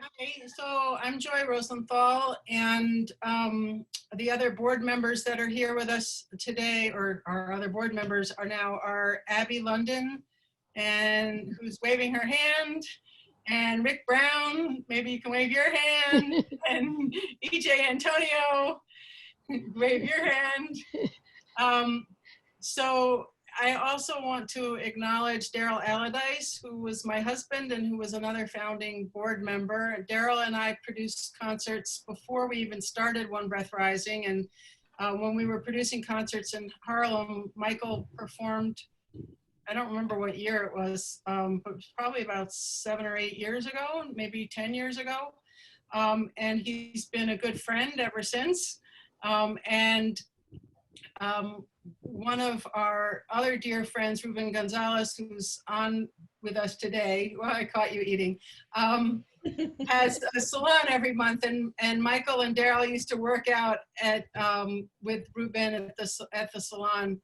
Hi, so I'm Joy Rosenthal, and the other board members that are here with us today, or our other board members, are Abby London, and who's waving her hand, and Rick Brown, maybe you can wave your hand, and EJ Antonio, wave your hand. So I also want to acknowledge Daryl Allardyce, who was my husband and who was another founding board member. Daryl and I produced concerts before we even started One Breath Rising. And when we were producing concerts in Harlem, Michael performed, I don't remember what year it was, but it was probably about 7 or 8 years ago, maybe 10 years ago. And he's been a good friend ever since. One of our other dear friends, Ruben Gonzalez, who's on with us today, well, I caught you eating, has a salon every month, and Michael and Daryl used to work out at with Ruben at the salon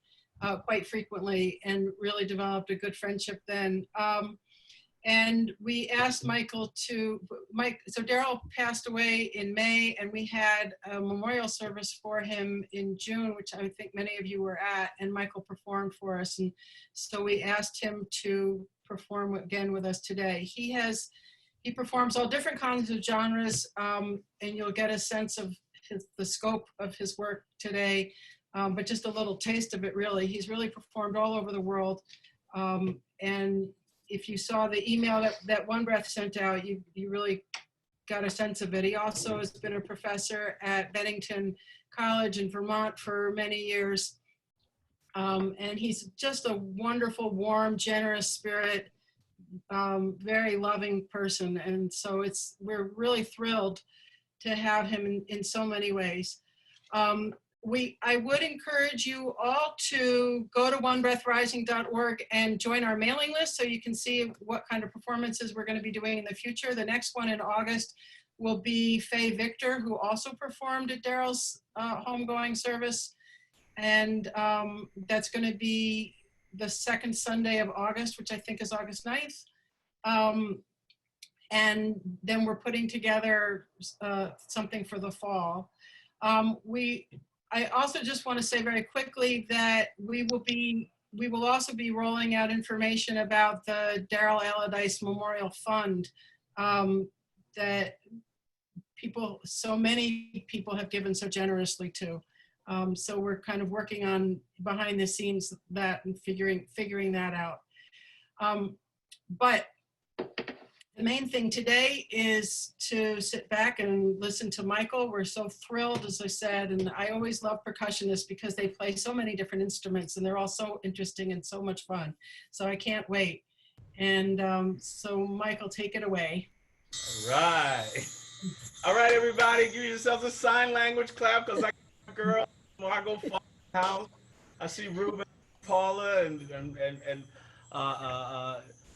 quite frequently, and really developed a good friendship then. And we asked Michael so Daryl passed away in May, and we had a memorial service for him in June, which I think many of you were at, and Michael performed for us. And so we asked him to perform again with us today. He performs all different kinds of genres, and you'll get a sense of the scope of his work today, but just a little taste of it really. He's really performed all over the world. And if you saw the email that One Breath sent out, you really got a sense of it. He also has been a professor at Bennington College in Vermont for many years. And he's just a wonderful, warm, generous spirit, very loving person. And so we're really thrilled to have him in so many ways. I would encourage you all to go to onebreathrising.org and join our mailing list so you can see what kind of performances we're going to be doing in the future. The next one in August will be Faye Victor, who also performed at Daryl's homegoing service. And that's going to be the second Sunday of August, which I think is August 9th. And then we're putting together something for the fall. I also just want to say very quickly that we will also be rolling out information about the Daryl Allardyce Memorial Fund that so many people have given so generously to. So we're kind of working on behind the scenes that and figuring that out. But the main thing today is to sit back and listen to Michael. We're so thrilled, as I said, and I always love percussionists because they play so many different instruments and they're all so interesting and so much fun. So I can't wait. And so Michael, take it away. All right. All right, everybody, give yourselves a sign language clap because I got a girl, Margot, house. I see Ruben, Paula, and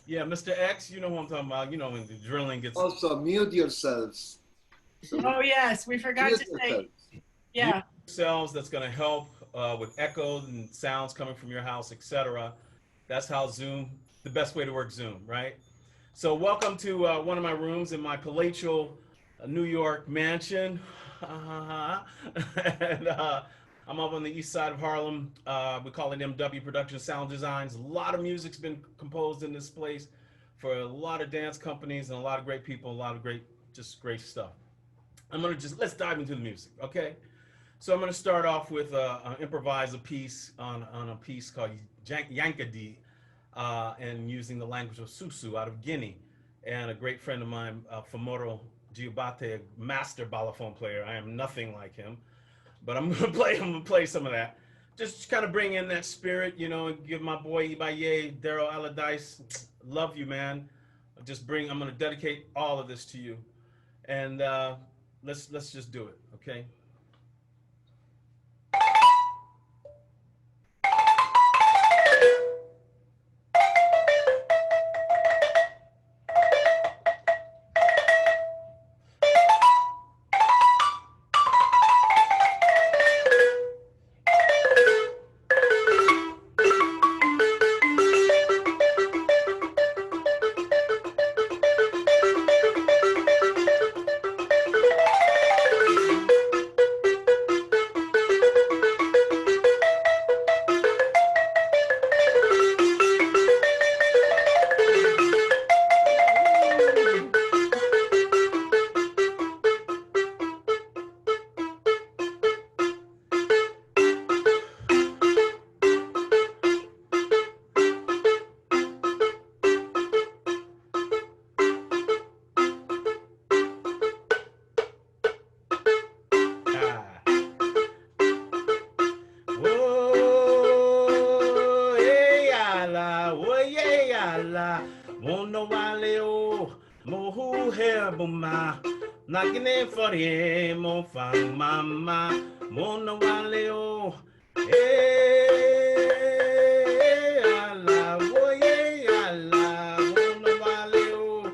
yeah, Mr. X, you know who I'm talking about. You know when the drilling gets... Also, mute yourselves. Oh, yes, we forgot to say. Yeah. Mute yourselves, that's going to help with echoes and sounds coming from your house, etc. That's how Zoom, the best way to work Zoom, right? So welcome to one of my rooms in my palatial New York mansion. And I'm up on the east side of Harlem. We call it MW Production Sound Designs. A lot of music's been composed in this place for a lot of dance companies and a lot of great people, a lot of great stuff. Let's dive into the music, okay? So I'm gonna start off with improvise a piece on a piece called Yankadi, and using the language of Susu out of Guinea. And a great friend of mine, Famoro Giobate, a master balafon player. I am nothing like him. But I'm gonna play some of that. Just kind of bring in that spirit, you know, and give my boy Ibaye, Daryl Allardyce, love you, man. I'm gonna dedicate all of this to you. And let's just do it, okay? mono waleo, mohu hebuma, nakine for the mo fang mama, mono waleo, ala, woye, ala, mono waleo,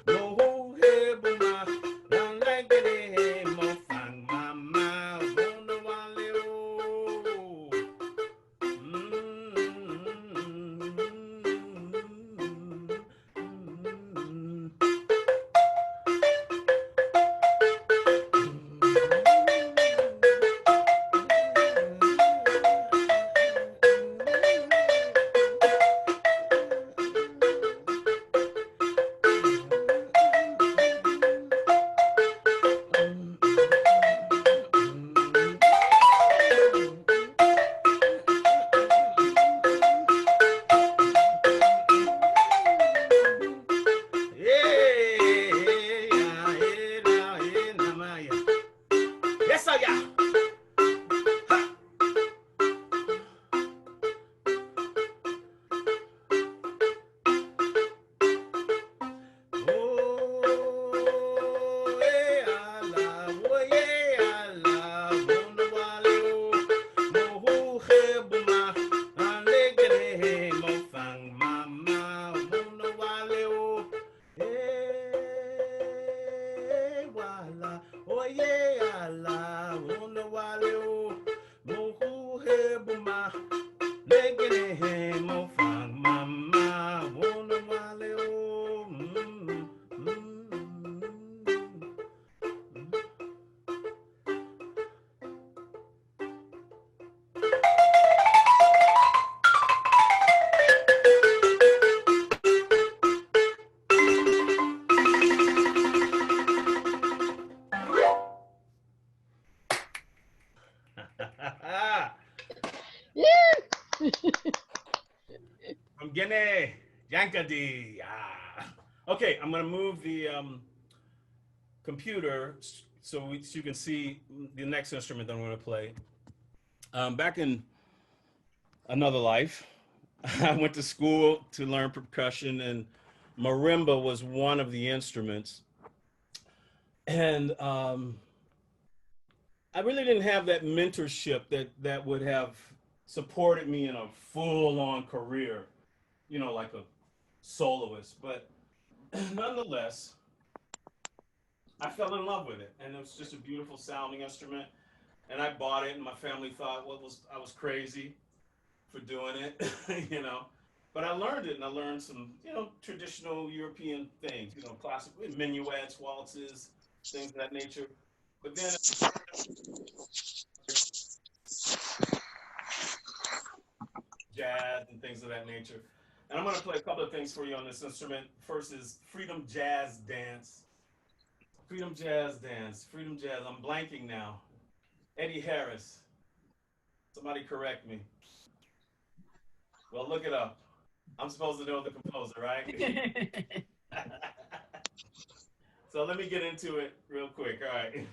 mohu hebuma, nakine mo fang mama, mono waleo. Yes, I got. From Guinea, Yankadi. Okay, I'm gonna move the computer so you can see the next instrument that I'm gonna play. Back in another life, I went to school to learn percussion, and marimba was one of the instruments. And I really didn't have that mentorship that would have supported me in a full-on career, you know, like a soloist. But nonetheless, I fell in love with it, and it was just a beautiful sounding instrument. And I bought it, and my family thought I was crazy for doing it, you know. But I learned it, and I learned some, you know, traditional European things, you know, classical minuets, waltzes, things of that nature. But then jazz and things of that nature. And I'm going to play a couple of things for you on this instrument. First is Freedom Jazz Dance. Freedom Jazz Dance. Freedom Jazz. I'm blanking now. Eddie Harris. Somebody correct me. Well, look it up. I'm supposed to know the composer, right? So let me get into it real quick. All right.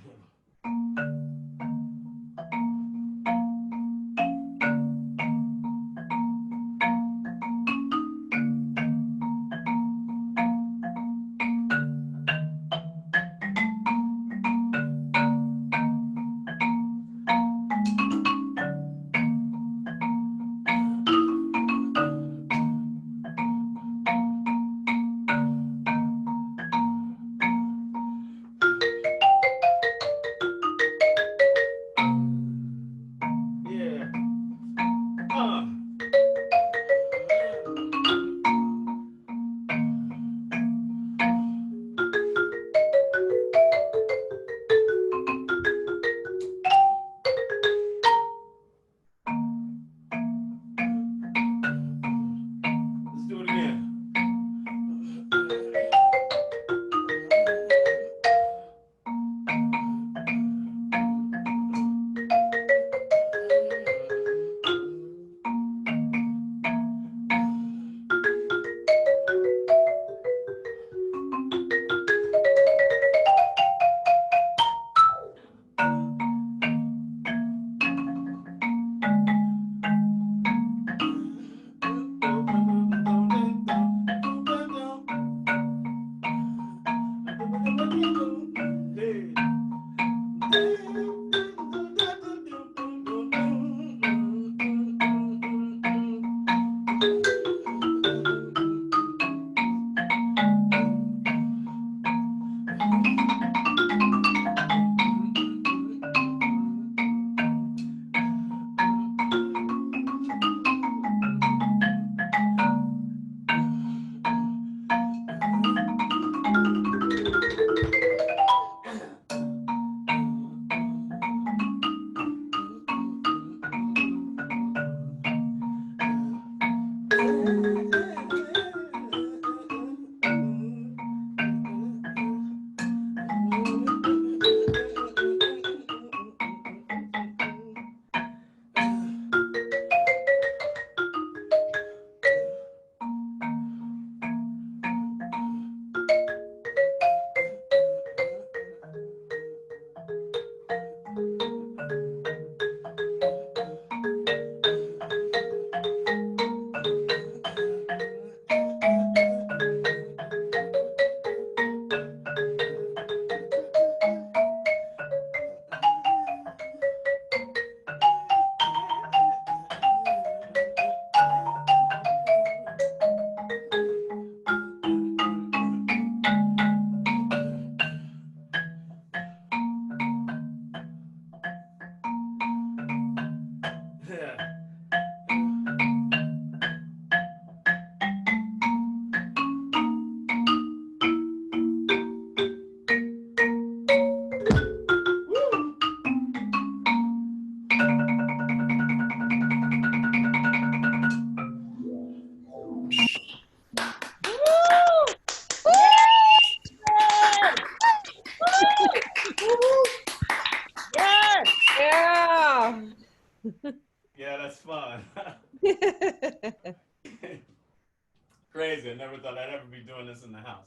house.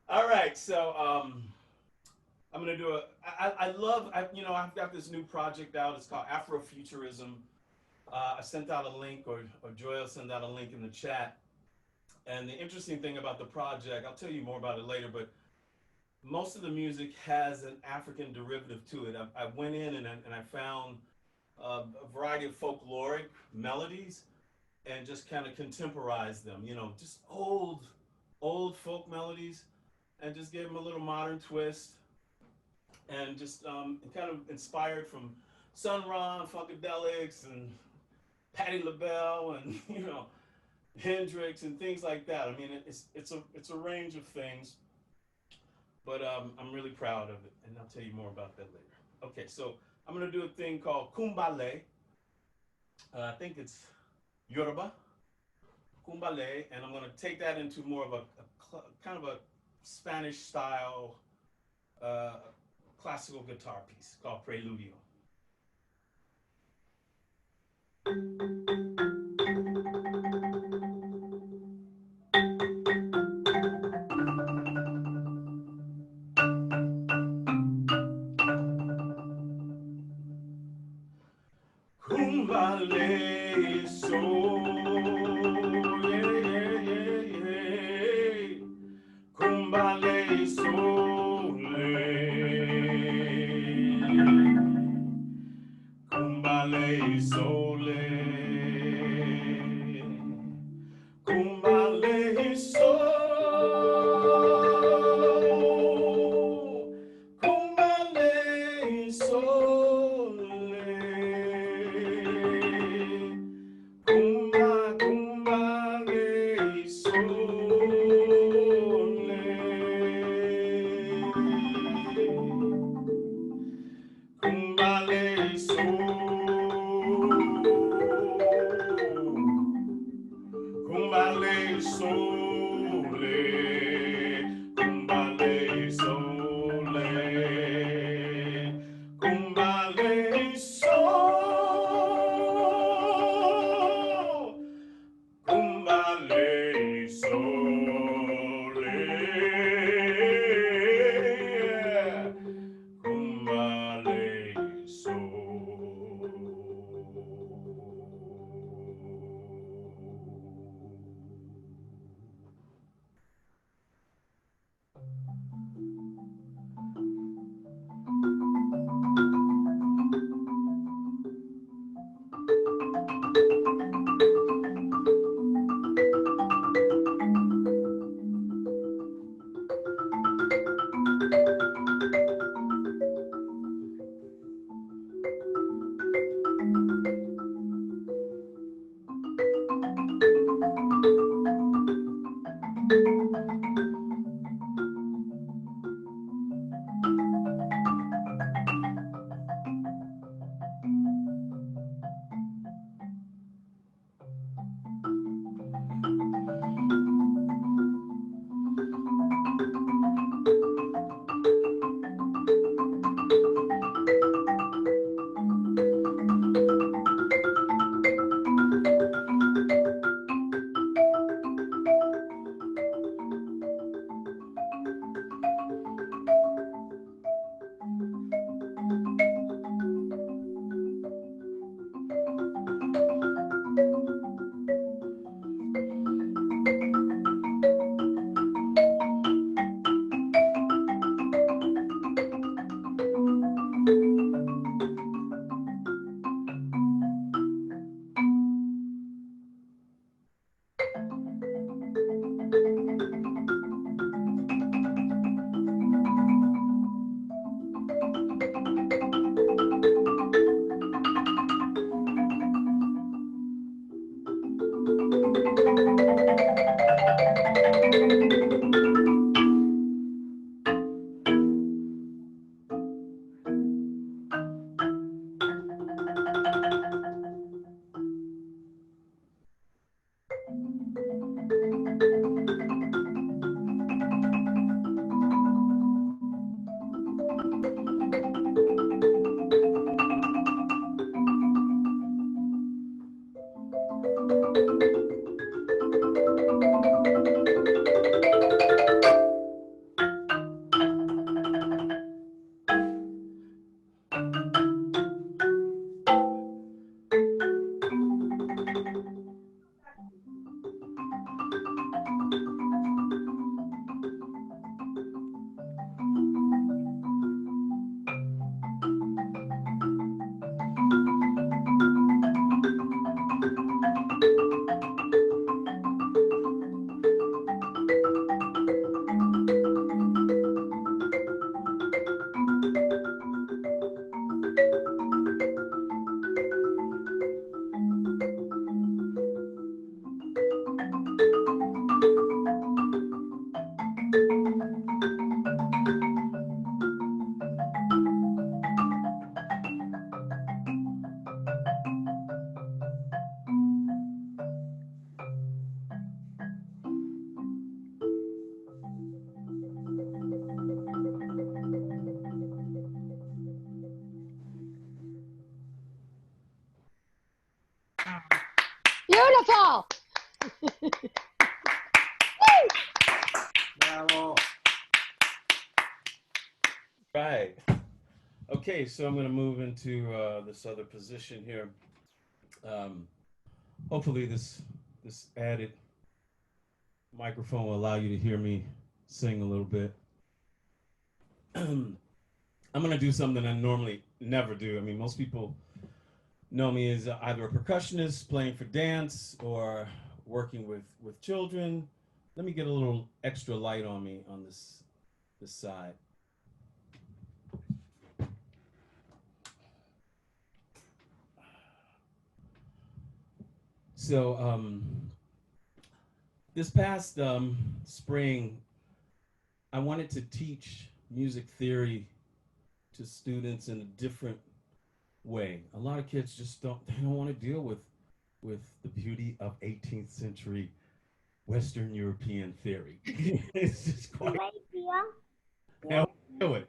All right, so I'm gonna do I've got this new project out. It's called Afrofuturism. I sent out a link, or Joy will send out a link in the chat. And the interesting thing about the project, I'll tell you more about it later, but most of the music has an African derivative to it. I went in and I found a variety of folkloric melodies and just kind of contemporized them, just old folk melodies, and just gave them a little modern twist, and just kind of inspired from Sun Ra, Funkadelics, and Patti LaBelle, and Hendrix, and things like that. I mean, it's a range of things, but I'm really proud of it, and I'll tell you more about that later. Okay, so I'm gonna do a thing called Kumbale. I think it's Yoruba, Kumbale, and I'm gonna take that into more of a kind of a Spanish style classical guitar piece called Preludio. Kumbale so, Kumbale sole, Kumbale sole, Kumbale so, Kumbale sole, Kumbale Right. Okay, so I'm going to move into this other position here. Um, Hopefully, this added microphone will allow you to hear me sing a little bit. I'm going to do something I normally never do. I mean, most people know me as either a percussionist playing for dance or working with children. Let me get a little extra light on me on this side. So this past spring, I wanted to teach music theory to students in a different way. A lot of kids just don't want to deal with the beauty of 18th century Western European theory. It's just quite hell do it.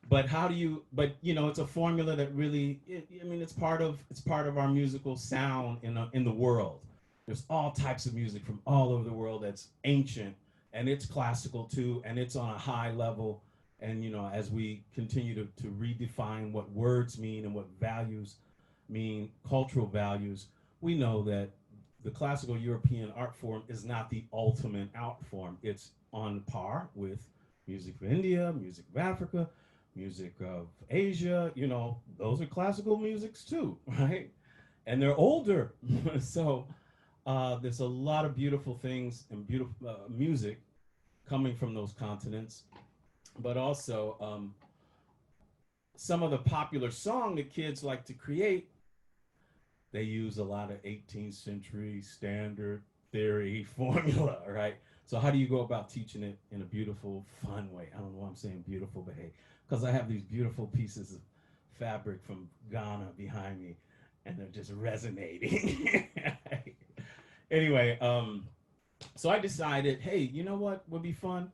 But how do you? But you know, it's a formula that really. I mean, it's part of our musical sound in the world. There's all types of music from all over the world that's ancient, and it's classical too, and it's on a high level. And you know, as we continue to redefine what words mean and what values mean, cultural values, we know that the classical European art form is not the ultimate art form. It's on par with music of India, music of Africa, music of Asia. You know, those are classical musics too, right? And they're older. So there's a lot of beautiful things and beautiful music coming from those continents, but also some of the popular song that kids like to create, they use a lot of 18th century standard theory formula, right? So how do you go about teaching it in a beautiful, fun way? I don't know why I'm saying beautiful, but hey, because I have these beautiful pieces of fabric from Ghana behind me, and they're just resonating. Anyway, so I decided, hey, you know what would be fun?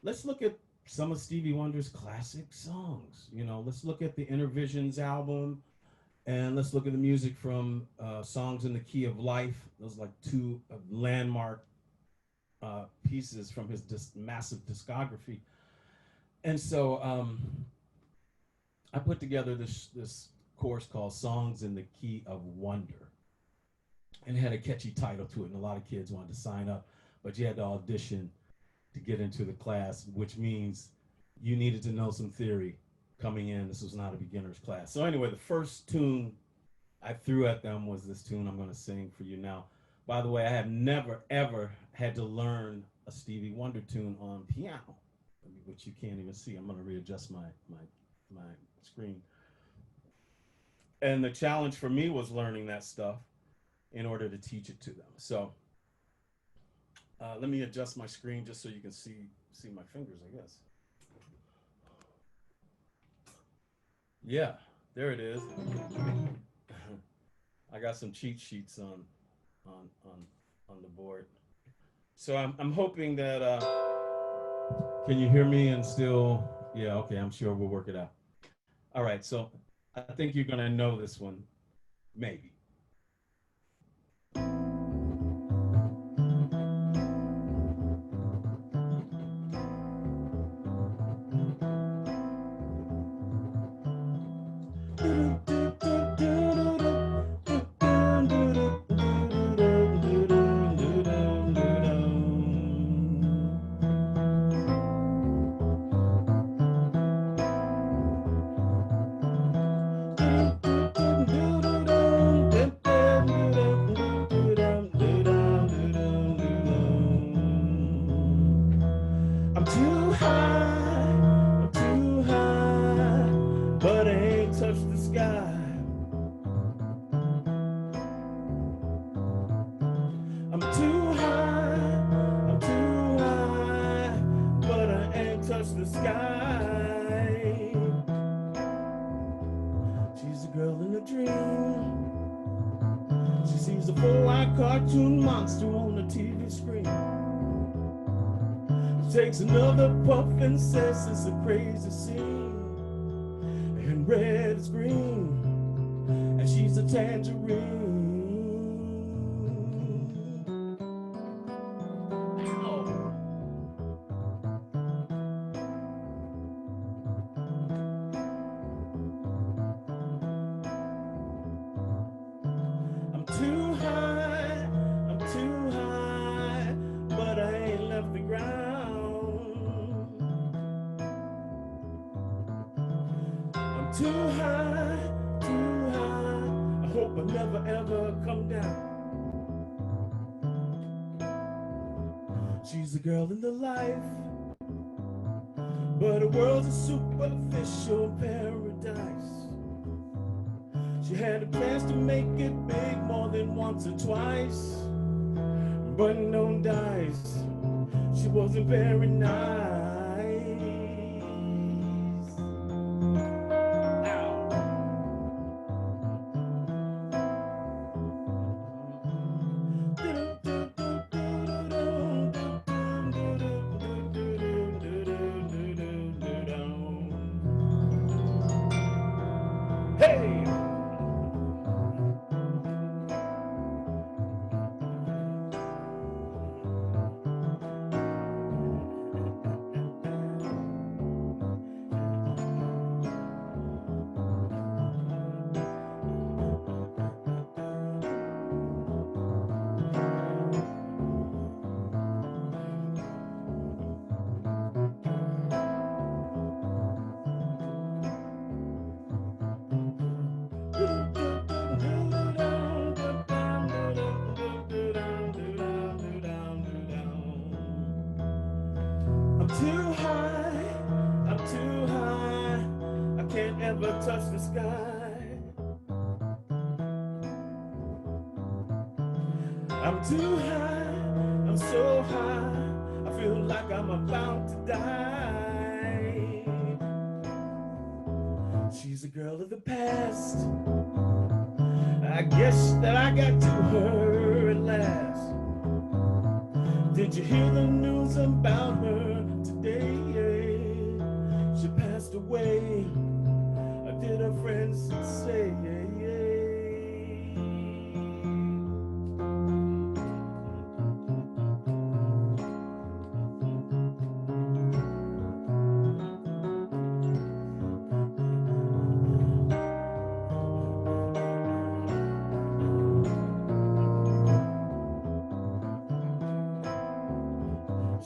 Let's look at some of Stevie Wonder's classic songs. You know, let's look at the Intervisions album, and let's look at the music from Songs in the Key of Life. Those are like two landmark pieces from his massive discography. And so I put together this course called Songs in the Key of Wonder. And it had a catchy title to it, and a lot of kids wanted to sign up, but you had to audition to get into the class, which means you needed to know some theory coming in. This was not a beginner's class. So anyway, the first tune I threw at them was this tune I'm going to sing for you now. By the way, I have never, ever had to learn a Stevie Wonder tune on piano, which you can't even see. I'm going to readjust my screen. And the challenge for me was learning that stuff in order to teach it to them. So let me adjust my screen just so you can see my fingers, I guess. Yeah, there it is. I got some cheat sheets on the board. So I'm hoping that can you hear me and still, yeah, okay, I'm sure we'll work it out. All right, so I think you're gonna know this one, maybe. Takes another puff and says it's a crazy scene, and red is green, and she's a tangerine. Ow. too high, too high. I hope I never ever come down. She's a girl in the life, but her world's a superficial paradise. She had a chance to make it big more than once or twice, but no dice. She wasn't very nice. Hey! Touch the sky. I'm too high, I'm so high, I feel like I'm about to die. She's a girl of the past, I guess that I got to her at last. Did you hear the news about her today? She passed away. Did her friends say,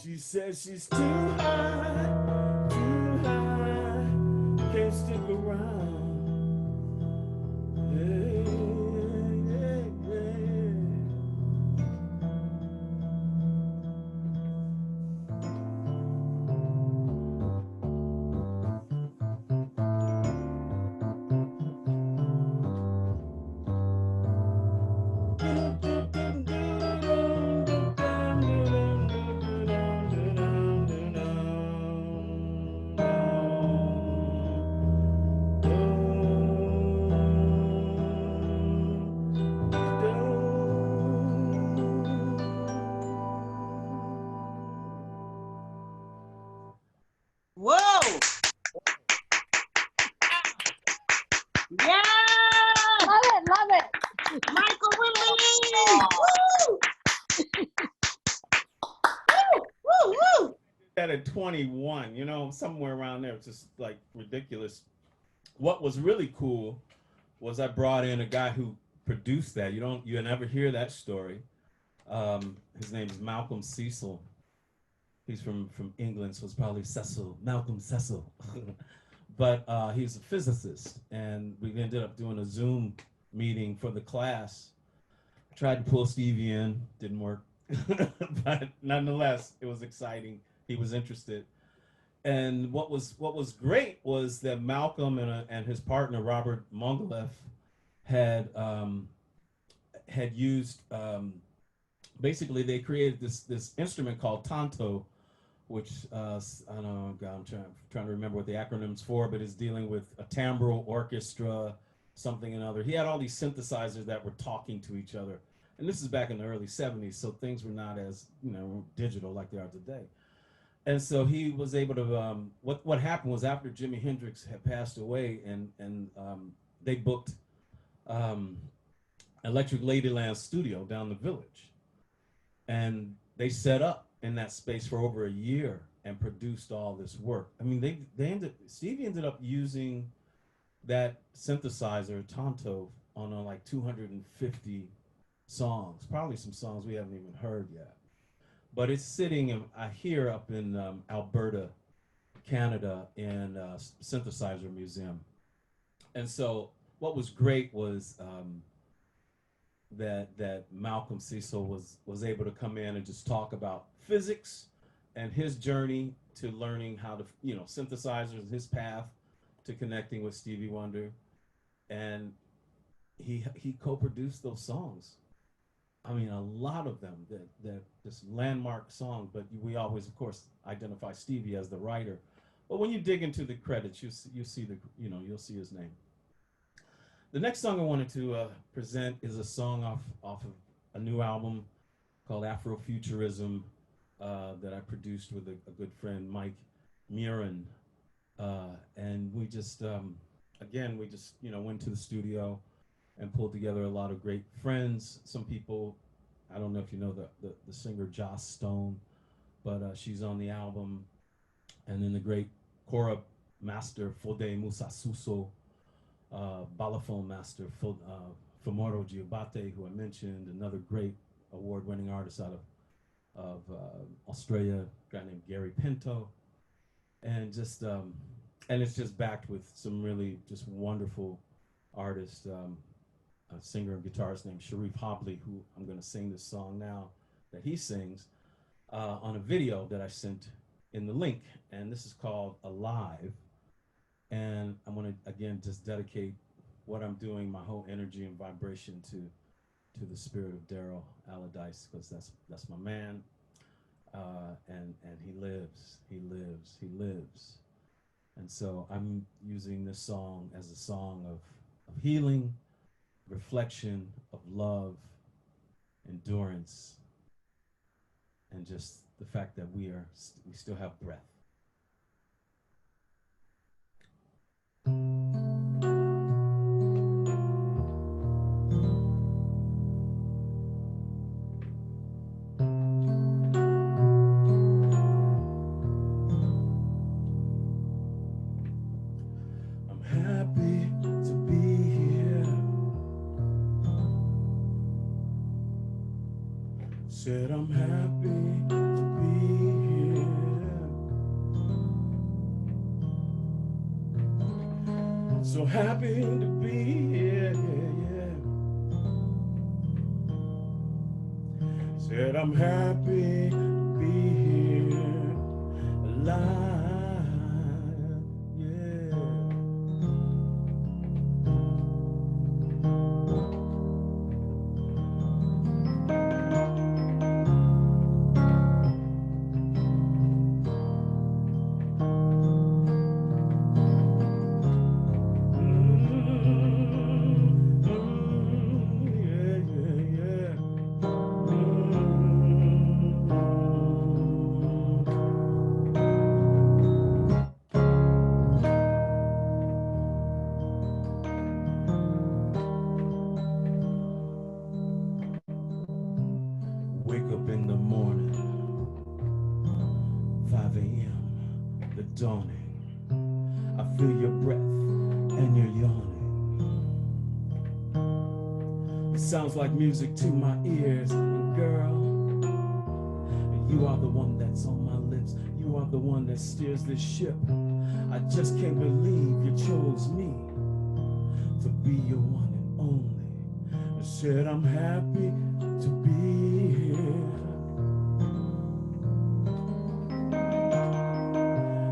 She says she's too high, can't stick around. At 21, you know, somewhere around there. It's just like ridiculous. What was really cool was I brought in a guy who produced that. You never hear that story. His name is Malcolm Cecil. He's from England, so it's probably Cecil, Malcolm Cecil. But he's a physicist, and we ended up doing a Zoom meeting for the class. Tried to pull Stevie in, didn't work. But nonetheless, it was exciting. He was interested. And what was great was that Malcolm and his partner, Robert Mongaleff, had used, basically they created this instrument called tanto, which, I don't know, God, I'm trying to remember what the acronym's for, but it's dealing with a timbral orchestra, something and other. He had all these synthesizers that were talking to each other. And this is back in the early 70s, so things were not as, digital like they are today. And so he was able to, what happened was after Jimi Hendrix had passed away and they booked Electric Ladyland's studio down the Village. And they set up in that space for over a year and produced all this work. I mean, Stevie ended up using that synthesizer, Tanto, on like 250 songs, probably some songs we haven't even heard yet. But it's sitting, I hear, up in Alberta, Canada, in a synthesizer museum. And so what was great was that Malcolm Cecil was able to come in and just talk about physics and his journey to learning how to, synthesizers, his path to connecting with Stevie Wonder. And he co-produced those songs. I mean, a lot of them, that just landmark song, but we always, of course, identify Stevie as the writer. But when you dig into the credits, you see you'll see his name. The next song I wanted to present is a song off of a new album called Afrofuturism that I produced with a good friend, Mike Murin. And we just, went to the studio and pulled together a lot of great friends. Some people, I don't know if you know the singer Joss Stone, but she's on the album. And then the great kora master Fode Musasuso, balafon master Fumoro Giobate, who I mentioned, another great award-winning artist out of Australia, a guy named Gary Pinto, and just and it's just backed with some really just wonderful artists. A singer and guitarist named Sharif Hobley, who I'm going to sing this song now that he sings on a video that I sent in the link, and this is called Alive. And I'm going to again just dedicate what I'm doing, my whole energy and vibration to the spirit of Daryl Allardyce, because that's my man, and he lives. And so I'm using this song as a song of healing, reflection, of love, endurance, and just the fact that we still have breath. Said I'm happy to be here. So happy to be here, yeah. Said I'm happy to be here, alive, yeah. Sounds like music to my ears, and girl, you are the one that's on my lips. You are the one that steers this ship. I just can't believe you chose me to be your one and only. I said I'm happy to be here,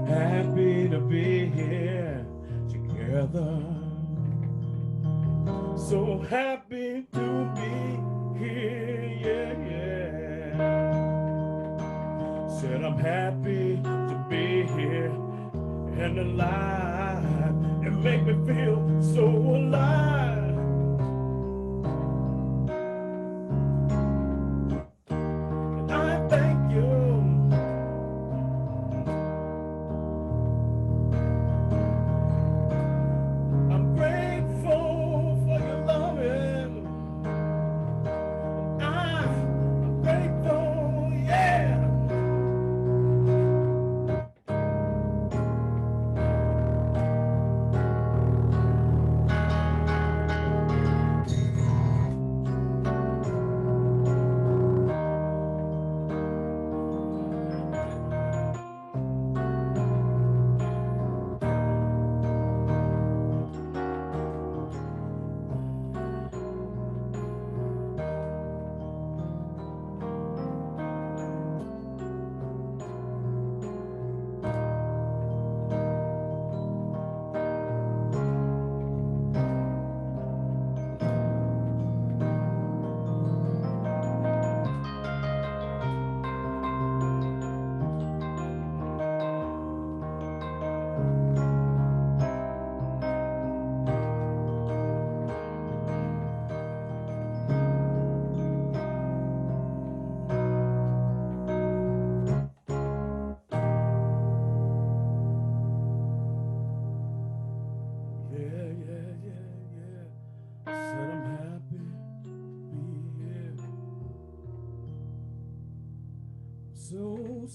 happy to be here together. So happy to be here, yeah, yeah. Said I'm happy to be here and alive. It make me feel so alive. And I thank you.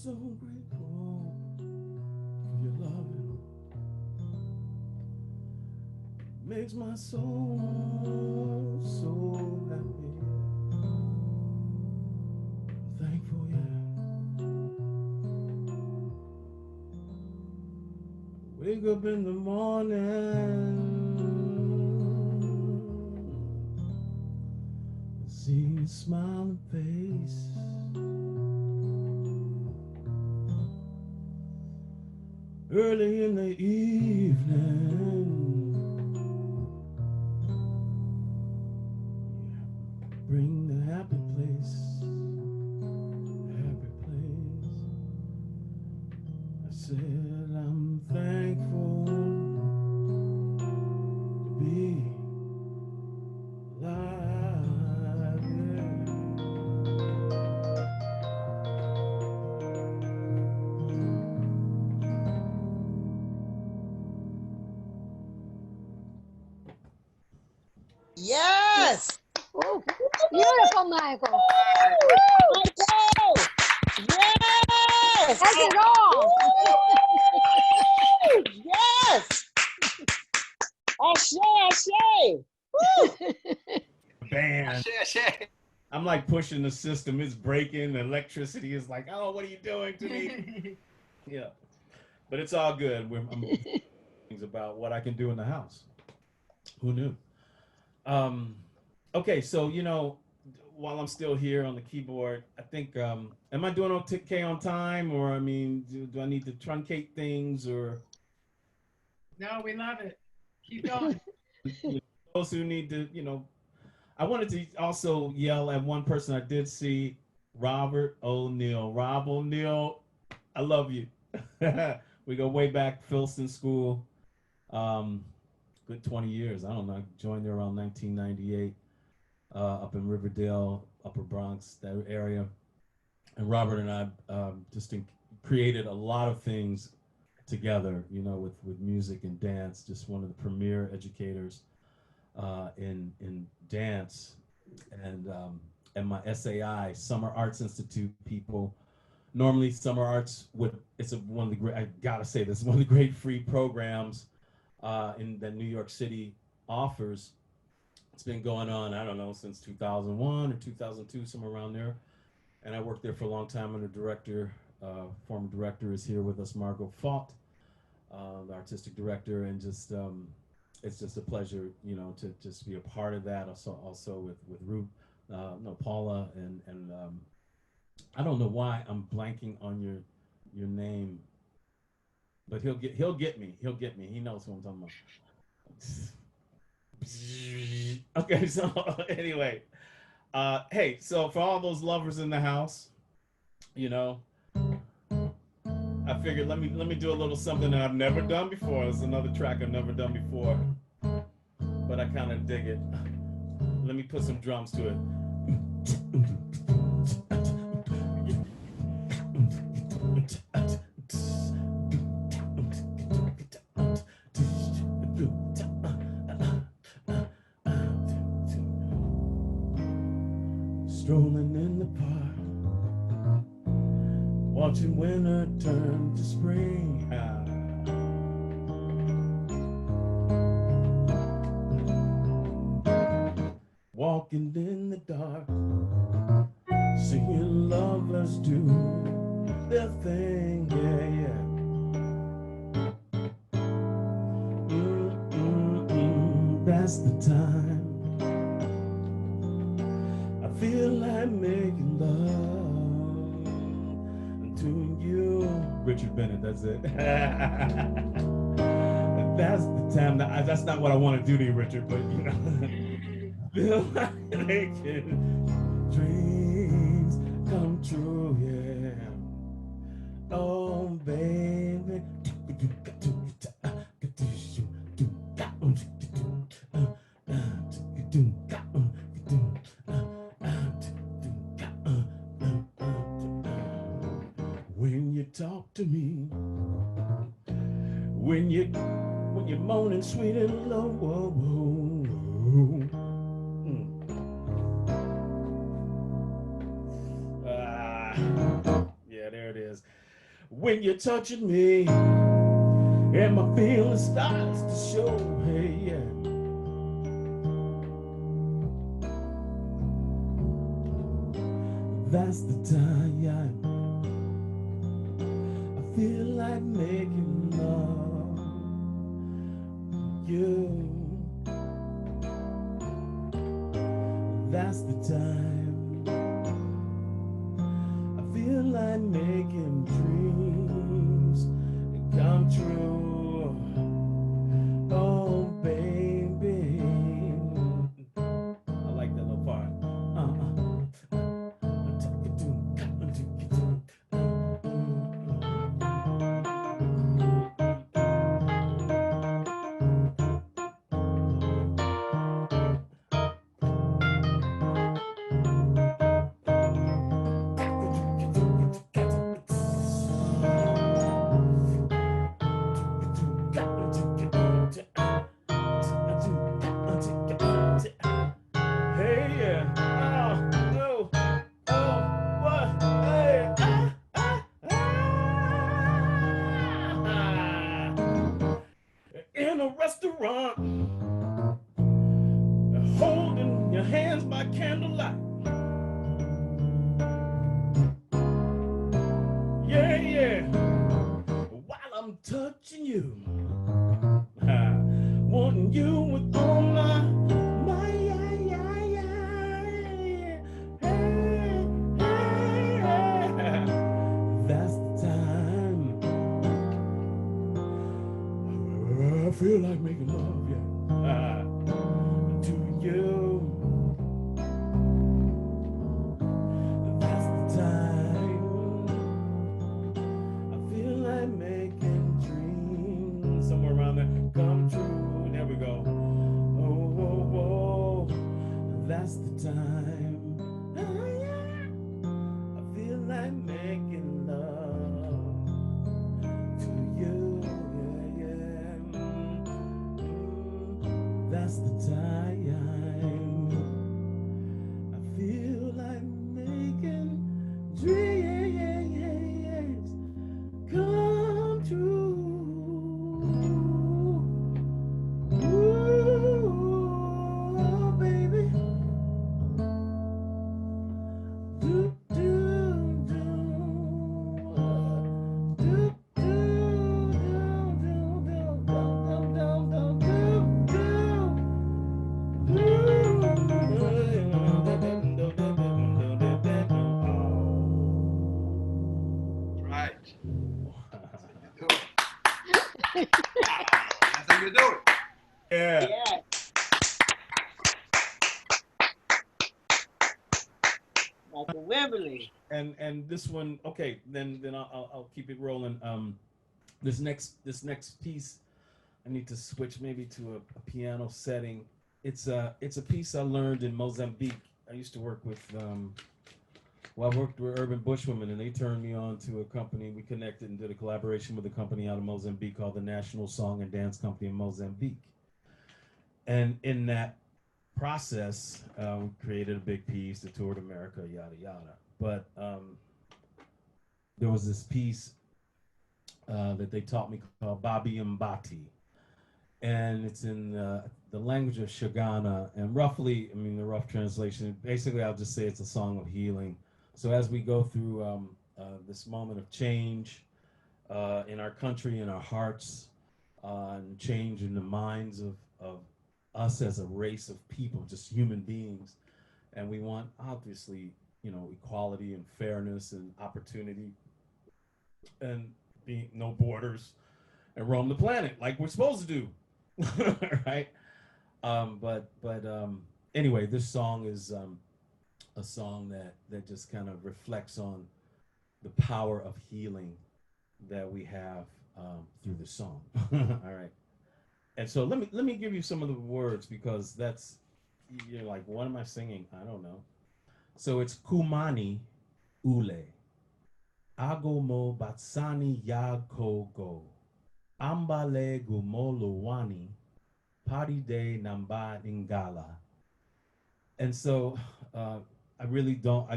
so grateful for your love. Makes my soul so happy. I'm thankful, yeah. Wake up in the morning, see your smiling face. Early in the evening, bring the happy place, happy place. I said I'm thankful to be alive. Yes! Oh, beautiful, Michael. Michael! Yes! Take it all. Yes! Ashe, ashe! Band. I'm like pushing the system. It's breaking. The electricity is like, oh, what are you doing to me? Yeah, but it's all good. I'm things about what I can do in the house. Who knew? Okay, so while I'm still here on the keyboard, I think am I doing okay on time, or I mean, do I need to truncate things, or No, we love it. Keep going. those who need to, I wanted to also yell at one person I did see, Robert O'Neill. Rob O'Neill, I love you. We go way back, Philston School. Good 20 years. I don't know. I joined there around 1998, up in Riverdale, Upper Bronx, that area. And Robert and I just created a lot of things together, with music and dance. Just one of the premier educators in dance, and my SAI, Summer Arts Institute people. Normally, Summer Arts one of the great. I gotta say, this is one of the great free programs in that New York City offers. It's been going on, I don't know, since 2001 or 2002, somewhere around there. And I worked there for a long time, and the director, former director, is here with us, Margot Fault, the artistic director, and just it's just a pleasure, to just be a part of that. Also with Ruth, Paula, and I don't know why I'm blanking on your name, but he'll get me. He knows who I'm talking about. Okay, so anyway, hey, so for all those lovers in the house, I figured let me do a little something that I've never done before. It's another track I've never done before, but I kind of dig it. Let me put some drums to it. Strolling in the park, watching winter turn to spring. Walking in the dark, seeing lovers do their thing, yeah. That's the time I feel like making love to you. Richard Bennett, that's it. That's the time. That's not what I want to do to you, Richard, but feel like making dreams come true, yeah. Oh, baby. When you talk to me, when you're moaning sweet and low, yeah, there There it is. When you're touching me and my feelings starts to show, hey, yeah. That's the time I feel like making love with you. That's the time I feel like making dreams come true. Oh, baby. I like that little part. In a restaurant, holding your hands by candlelight. Yeah, yeah. While I'm touching you, wanting you with all my yeah, yeah, yeah, hey, hey. That's the time I feel like making love, yeah, to you. That's the time I feel like making dreams somewhere around there come true. There we go. Oh, oh, oh. That's the time. Oh, yeah. I feel like making love to you. That's the time I feel like making dreams come true. Ooh, baby. Do, do, do. Do, do, do, do, do, do, do, do, do. Right. That's how you do it. Yeah. Yeah. Michael Wimberly. And this one, okay, then I'll keep it rolling. This next piece, I need to switch maybe to a piano setting. It's a piece I learned in Mozambique. I used to work with I worked with Urban Bushwomen, and they turned me on to a company. We connected and did a collaboration with a company out of Mozambique called the National Song and Dance Company in Mozambique. And in that process, we created a big piece, the toured America, yada yada. But there was this piece that they taught me called Babi Mbati, and it's in the language of Shagana, and roughly, I mean, the rough translation, basically I'll just say it's a song of healing. So as we go through this moment of change in our country, in our hearts, and change in the minds of us as a race of people, just human beings, and we want, obviously, you know, equality and fairness and opportunity and no borders and roam the planet like we're supposed to do. Right? But anyway, this song is a song that just kind of reflects on the power of healing that we have through the song. All right. And so let me give you some of the words, because that's, you're like, what am I singing? I don't know. So it's Kumani Ule. Agomo Batsani Yakogo. Ambale Gumoluwani. Party Day Namba Ingala. And so I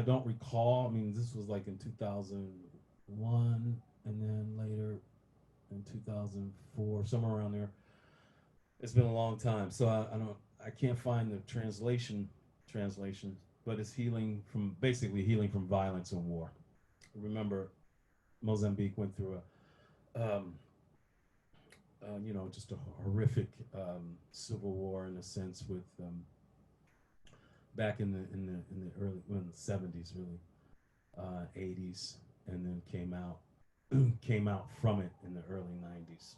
don't recall. I mean, this was like in 2001 2001, and then later in 2004, somewhere around there. It's been a long time, so I can't find the translation, but it's basically healing from violence and war. Remember, Mozambique went through just a horrific civil war in a sense with back in the early, well, in the 70s, really, 80s, and then came out from it in the early 90s.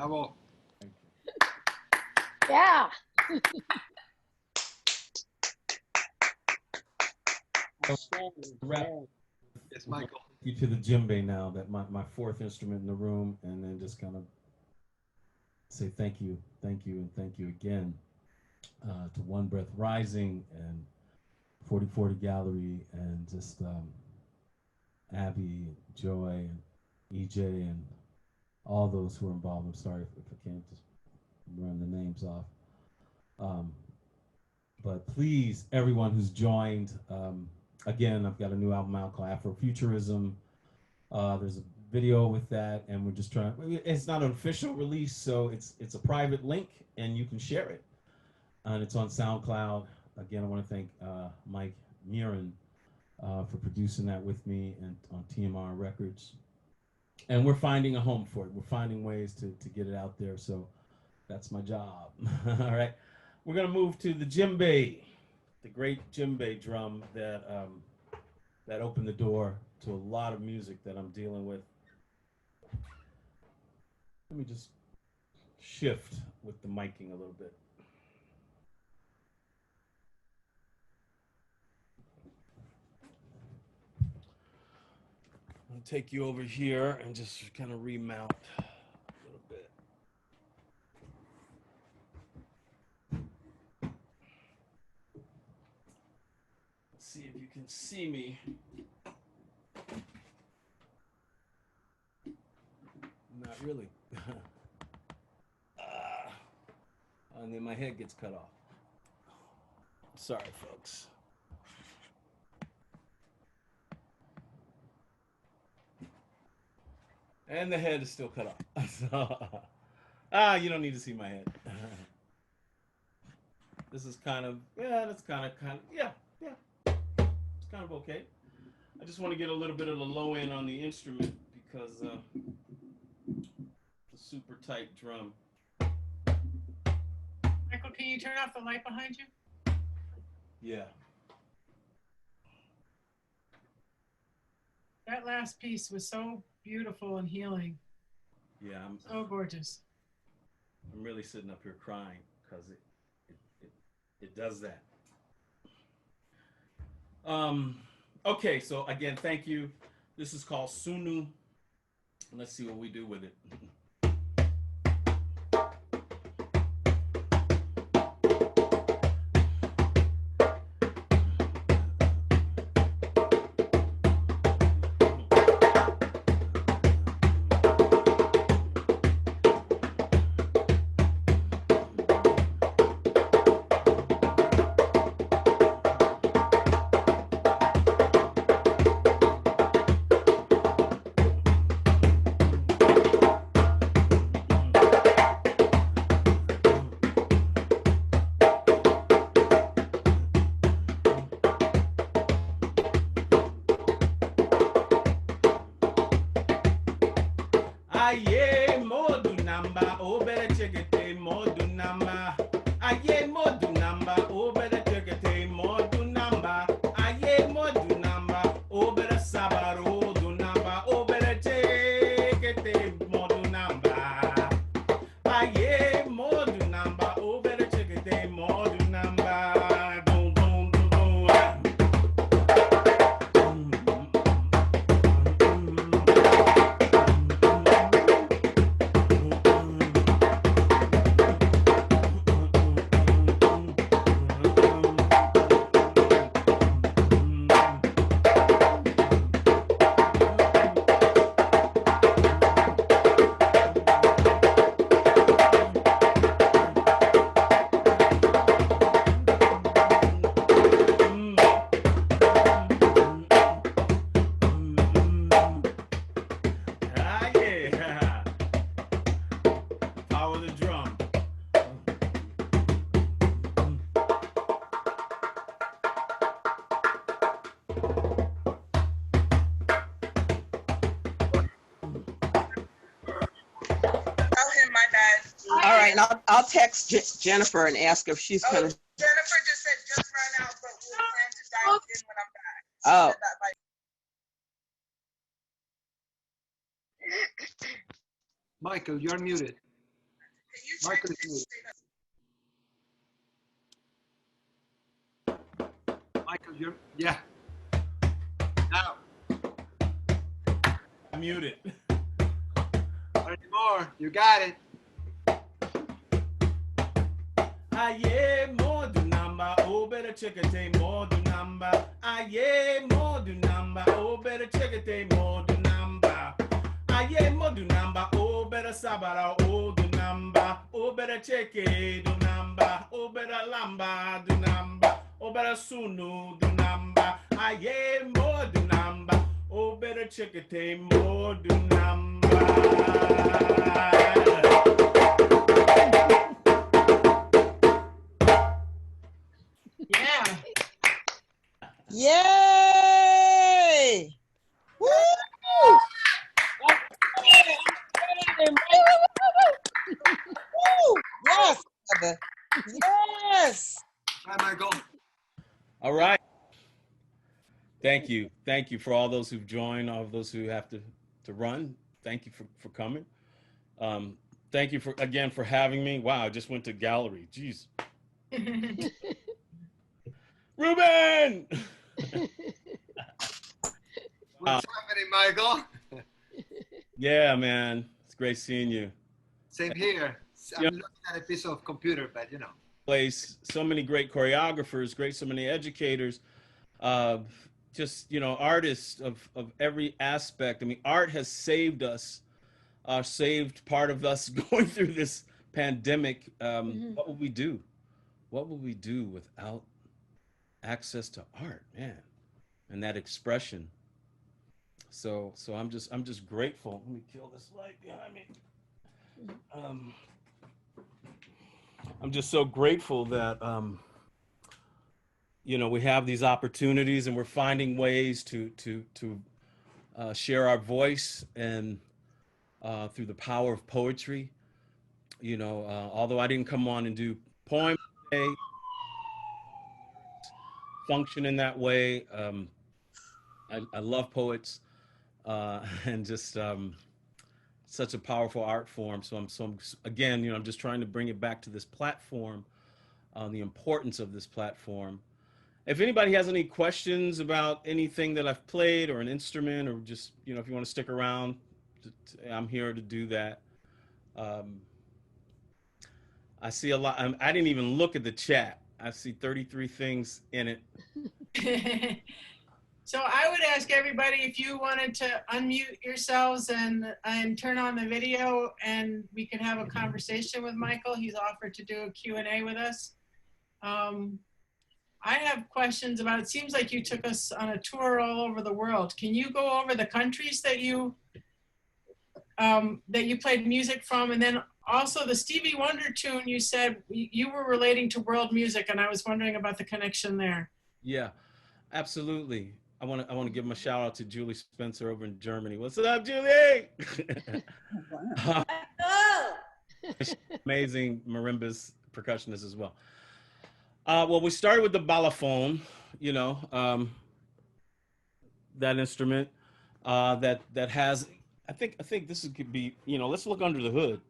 Bravo. Yeah. Yes, Michael. You to the djembe now, that my fourth instrument in the room, and then just kind of say thank you, and thank you again to One Breath Rising and 4040 Gallery, and just Abby, Joy, and EJ, and all those who are involved. I'm sorry if I can't just run the names off. But please, everyone who's joined, again, I've got a new album out called Afrofuturism. There's a video with that, and we're just trying. It's not an official release, so it's a private link, and you can share it. And it's on SoundCloud. Again, I want to thank Mike Murin for producing that with me and on TMR Records. And we're finding a home for it. We're finding ways to get it out there. So that's my job. All right. We're going to move to the djembe, the great djembe drum that opened the door to a lot of music that I'm dealing with. Let me just shift with the miking a little bit. I'll take you over here and just kind of remount a little bit. Let's see if you can see me. Not really. And then my head gets cut off. Sorry, folks. And the head is still cut off. So, you don't need to see my head. This is kind of, that's kind of, yeah. It's kind of okay. I just want to get a little bit of the low end on the instrument because the super tight drum. Michael, can you turn off the light behind you? Yeah. That last piece was so beautiful and healing. Yeah, So gorgeous. I'm really sitting up here crying because it does that. Okay, so again, thank you. This is called Sunu. Let's see what we do with it. Aye, modu namba, oh better check it, modu namba. Aye, modu namba, oh better check it, modu namba. Aye, modu namba, oh better sabaro, du namba, oh better check it, modu namba. Aye, modu namba, oh better check it, modu namba. Boom, boom, boom, boom. Ah, yeah. Power the drum. Tell him my bad. All right, and I'll text Jennifer and ask if she's Oh, gonna. Jennifer just said just run out, but we'll plan to dive in when I'm back. She Oh. said that by- Michael, you're muted. Can you check Michael is this? muted. Michael, you're, yeah. Now, I'm muted. not anymore. You got it. Aye, modu namba, oh better check it, modu namba. Aye, modu namba, oh better check it, modu namba. Aye, modu namba, oh better sabara, oh du namba, oh better check it, du namba, oh better lamba, du namba, oh better sunu, du namba. Aye, modu namba, Oh, better chickate more do number. Yeah. Yay! Woo! Woo! Yes, brother. Yes. Hi, Michael. All right. Thank you. Thank you for all those who've joined, all of those who have to run. Thank you for coming. Thank you again for having me. Wow, I just went to gallery. Jeez. Ruben! What's happening, Michael? Yeah, man. It's great seeing you. Same here. I'm Yeah. looking at a piece of computer, but you know. Place so many great choreographers, so many educators, just, you know, artists of every aspect. I mean, art has saved us, saved part of us going through this pandemic. What would we do? What would we do without access to art, man, and that expression? So I'm just grateful. Let me kill this light behind me. I'm just so grateful that you know, we have these opportunities and we're finding ways to share our voice and through the power of poetry. You know, although I didn't come on and do poems today, function in that way. I love poets and just such a powerful art form. So I'm again, you know, I'm just trying to bring it back to this platform, the importance of this platform. If anybody has any questions about anything that I've played or an instrument, or just, you know, if you want to stick around, I'm here to do that. I see a lot. I didn't even look at the chat. I see 33 things in it. So I would ask everybody if you wanted to unmute yourselves and turn on the video, and we can have a conversation with Michael. He's offered to do a Q&A with us. I have questions about, it seems like you took us on a tour all over the world. Can you go over the countries that you played music from? And then also the Stevie Wonder tune, you said you were relating to world music, and I was wondering about the connection there. Yeah, absolutely. I want to give a shout out to Julie Spencer over in Germany. What's up, Julie? Amazing marimbas percussionist as well. Well, we started with the balafon, you know, that instrument that has, I think this could be, you know, let's look under the hood.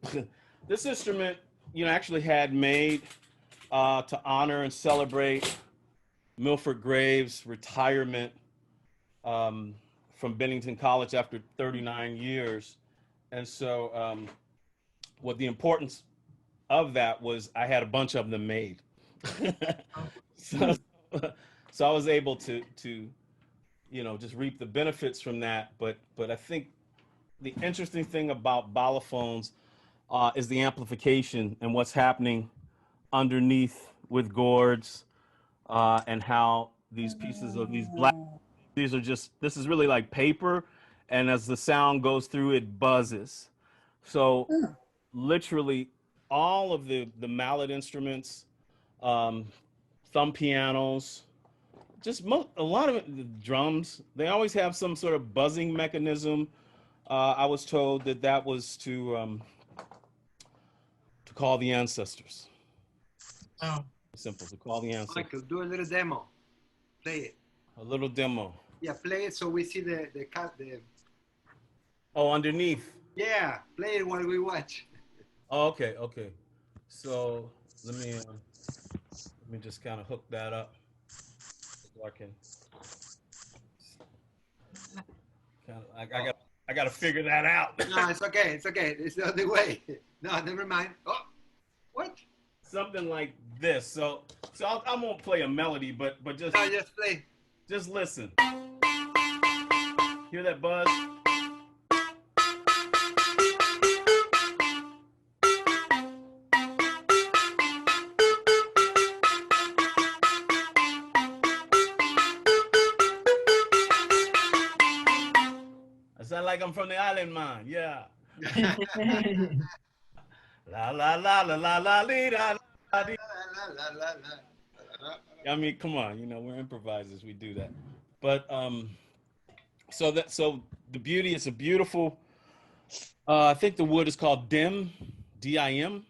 This instrument, you know, actually had made to honor and celebrate Milford Graves' retirement from Bennington College after 39 years. And so what the importance of that was, I had a bunch of them made. so I was able to you know, just reap the benefits from that. But I think the interesting thing about balafons is the amplification and what's happening underneath with gourds, and how these pieces of this is really like paper, and as the sound goes through, it buzzes. So literally all of the mallet instruments, thumb pianos, just a lot of it, the drums, they always have some sort of buzzing mechanism. I was told that was to call the ancestors. Oh. Simple, to call the ancestors. Michael, do a little demo. Play it. A little demo. Yeah, play it so we see the. Oh, underneath. Yeah, play it while we watch. Oh, okay. So let me just kind of hook that up so I can. I got to figure that out. No, it's okay. It's okay. It's the other way. No, never mind. Oh, what? Something like this. So I won't play a melody, but just. No, just play. Just listen. Hear that buzz? like I'm from the island, man. Yeah. La la la la la la la la. I mean, come on, you know, we're improvisers, we do that. But so the beauty, it's a beautiful, I think the wood is called dim, D-I-M,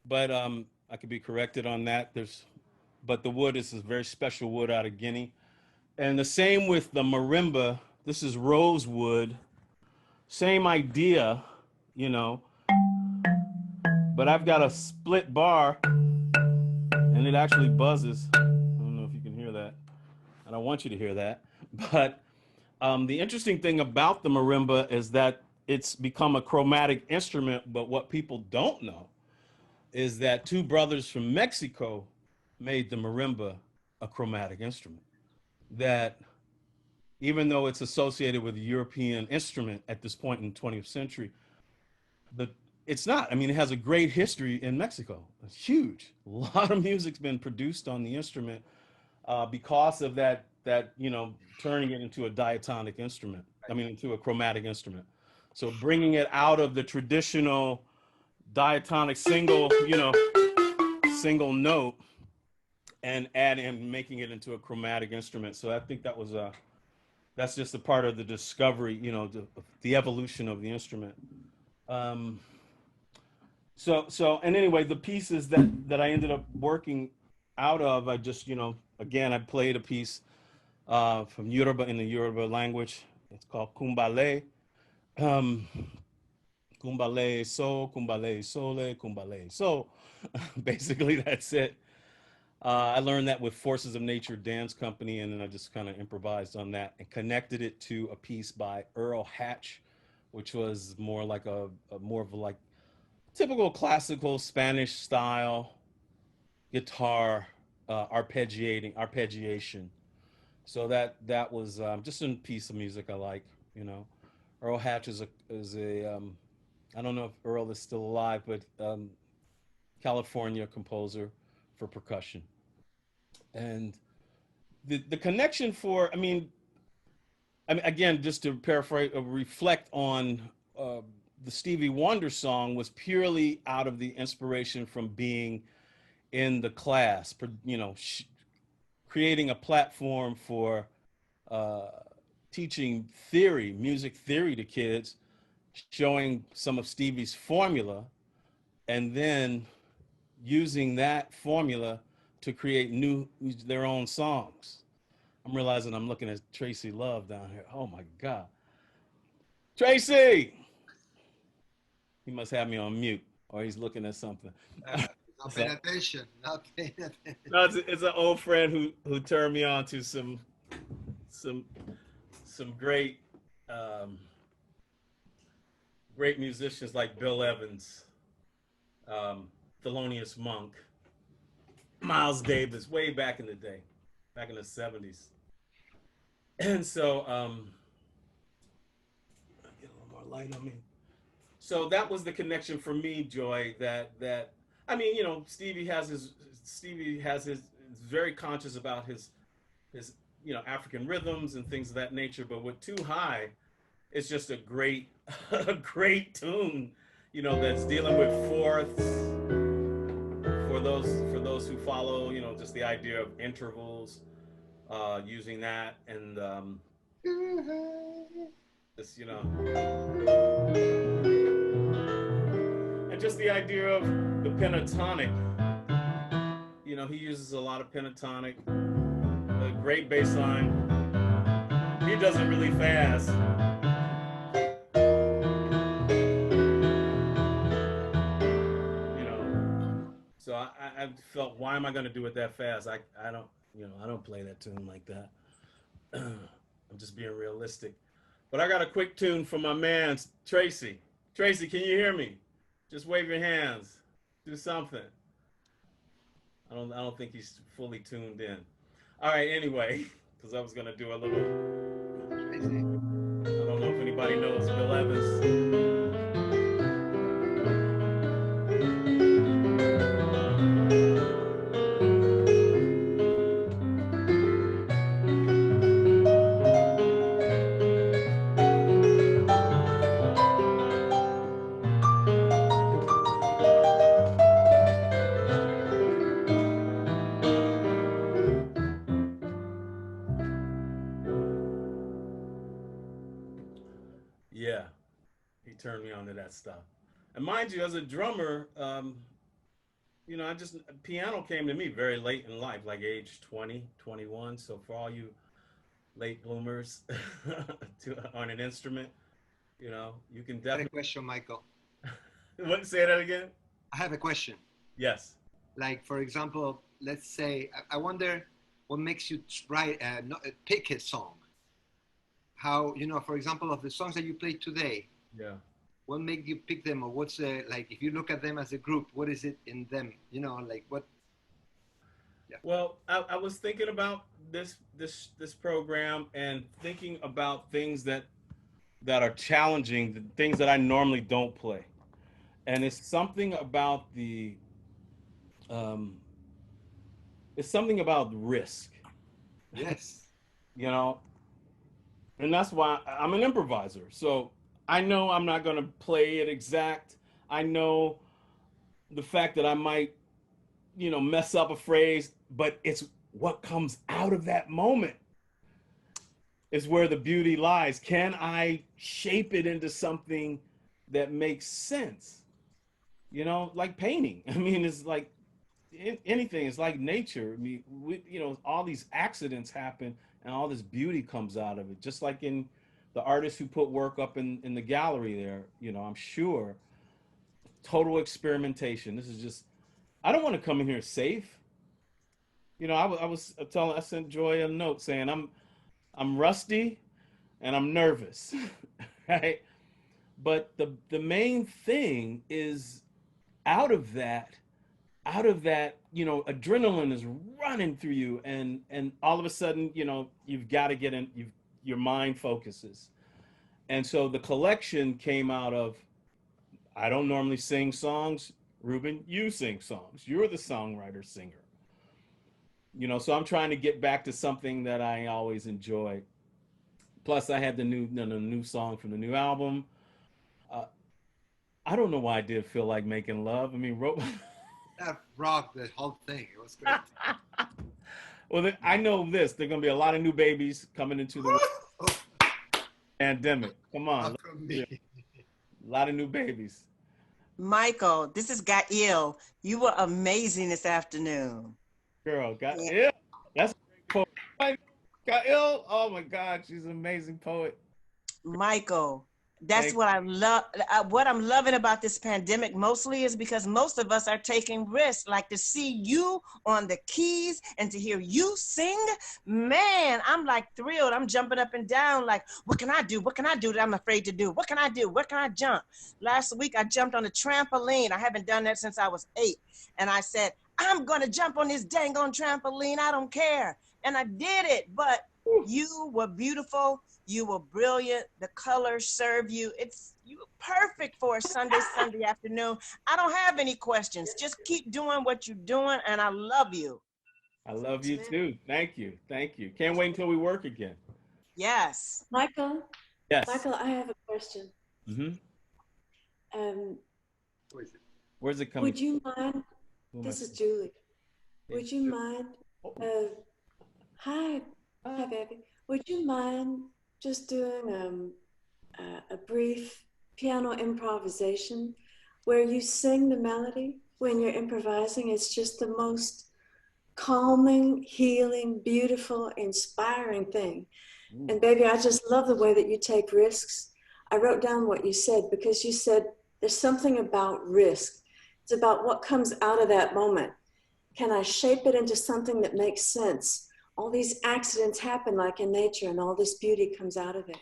but I could be corrected on that. But the wood is a very special wood out of Guinea. And the same with the marimba. This is rosewood, same idea, you know, but I've got a split bar and it actually buzzes. I don't know if you can hear that. I don't want you to hear that. But the interesting thing about the marimba is that it's become a chromatic instrument, but what people don't know is that two brothers from Mexico made the marimba a chromatic instrument. That even though it's associated with a European instrument at this point in the 20th century, it's not. I mean, it has a great history in Mexico. It's huge. A lot of music's been produced on the instrument because of that, you know, turning it into a diatonic instrument. I mean, into a chromatic instrument. So bringing it out of the traditional diatonic single note and making it into a chromatic instrument. So I think that was that's just a part of the discovery, you know, the evolution of the instrument. So and anyway, the pieces that I ended up working out of, I just, you know, again, I played a piece from Yoruba in the Yoruba language. It's called Kumbale. Kumbale so, Kumbale sole, Kumbale so. Basically, that's it. I learned that with Forces of Nature Dance Company, and then I just kind of improvised on that and connected it to a piece by Earl Hatch, which was more like more of a like typical classical Spanish style guitar arpeggiation. So that was just a piece of music I like, you know. Earl Hatch is a I don't know if Earl is still alive, but California composer for percussion. And the connection I mean, again, just to paraphrase, reflect on the Stevie Wonder song was purely out of the inspiration from being in the class, you know, creating a platform for teaching music theory to kids, showing some of Stevie's formula, and then using that formula to create their own songs. I'm realizing I'm looking at Tracy Love down here. Oh my God. Tracy! He must have me on mute, or he's looking at something. Not paying attention. Not paying attention. No, it's an old friend who turned me on to some great great musicians like Bill Evans, Thelonious Monk, Miles Davis, way back in the day, back in the 70s. And so, get a little more light on me. So that was the connection for me, Joy, that I mean, you know, Stevie is very conscious about his you know, African rhythms and things of that nature, but with Too High, it's just a great tune, you know, that's dealing with fourths for those who follow, you know, just the idea of intervals, using that, and just, you know, and just the idea of the pentatonic. You know, he uses a lot of pentatonic, a great bass line. He does it really fast. You know, so I felt, why am I going to do it that fast? I don't play that tune like that. I'm just being realistic. But I got a quick tune for my man, Tracy. Tracy, can you hear me? Just wave your hands. Do something. I don't think he's fully tuned in. All right, anyway, because I was going to do a little... I don't know if anybody knows Bill Evans. turned me on to that stuff. And mind you, as a drummer, you know, piano came to me very late in life, like age 20, 21. So for all you late bloomers on an instrument, you know, you can I have a definitely. question, Michael. What? Say that again? I have a question. Yes. Like, for example, let's say, I wonder what makes you pick a song. How, you know, for example, of the songs that you played today, Yeah. what made you pick them, or what's like, if you look at them as a group, what is it in them? You know, like what? Yeah. Well, I was thinking about this program and thinking about things that are challenging, the things that I normally don't play, and it's something about it's something about risk. Yes. You know, and that's why I'm an improviser. So I know I'm not going to play it exact. I know the fact that I might, you know, mess up a phrase, but it's what comes out of that moment is where the beauty lies. Can I shape it into something that makes sense? You know, like painting. I mean, it's like anything. It's like nature. I mean, you know, all these accidents happen and all this beauty comes out of it. Just like in the artists who put work up in the gallery there, you know, I'm sure total experimentation. This is just, I don't want to come in here safe. You know, I sent Joy a note saying I'm rusty and I'm nervous, right? But the main thing is out of that, you know, adrenaline is running through you, and all of a sudden, you know, you've got to get in, your mind focuses. And so the collection came out of, I don't normally sing songs. Ruben, you sing songs. You're the songwriter singer. You know, so I'm trying to get back to something that I always enjoyed. Plus, I had the new song from the new album. I don't know why I did Feel Like Making Love. I mean, That rocked the whole thing. It was great. Well, I know this. There are going to be a lot of new babies coming into the pandemic. Come on. A lot of new babies. Michael, this is Gail. You were amazing this afternoon. Girl, Gail. That's a great poet. Gail, oh my God, she's an amazing poet. Michael, that's what I love. What I'm loving about this pandemic mostly is because most of us are taking risks, like to see you on the keys and to hear you sing. Man, I'm like thrilled. I'm jumping up and down like, what can I do? What can I do that I'm afraid to do? What can I do? Where can I jump? Last week, I jumped on a trampoline. I haven't done that since I was 8. And I said, I'm going to jump on this dang on trampoline. I don't care. And I did it. But you were beautiful. You were brilliant. The colors serve you. You were perfect for a Sunday afternoon. I don't have any questions. Just keep doing what you're doing, and I love you. I love you too. Thank you. Thank you. Can't wait until we work again. Yes. Michael? Yes. Michael, I have a question. Where's it coming Would you mind? This is Julie. Would you mind? Hi, baby. Would you mind just doing a brief piano improvisation where you sing the melody when you're improvising? It's just the most calming, healing, beautiful, inspiring thing. And baby, I just love the way that you take risks. I wrote down what you said because you said there's something about risk. It's about what comes out of that moment. Can I shape it into something that makes sense? All these accidents happen like in nature and all this beauty comes out of it.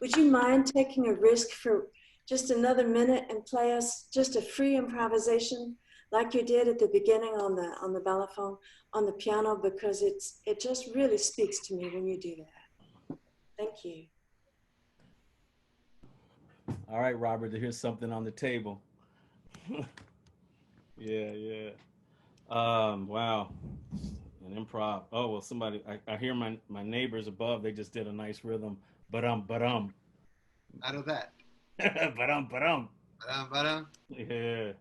Would you mind taking a risk for just another minute and play us just a free improvisation like you did at the beginning on the balafon, on the piano, because it just really speaks to me when you do that. Thank you. All right, Robert, here's something on the table. Yeah. Wow. An improv. Oh, well, somebody, I hear my neighbors above, they just did a nice rhythm. Ba-dum. Out of that. Ba-dum. Ba-dum. Yeah.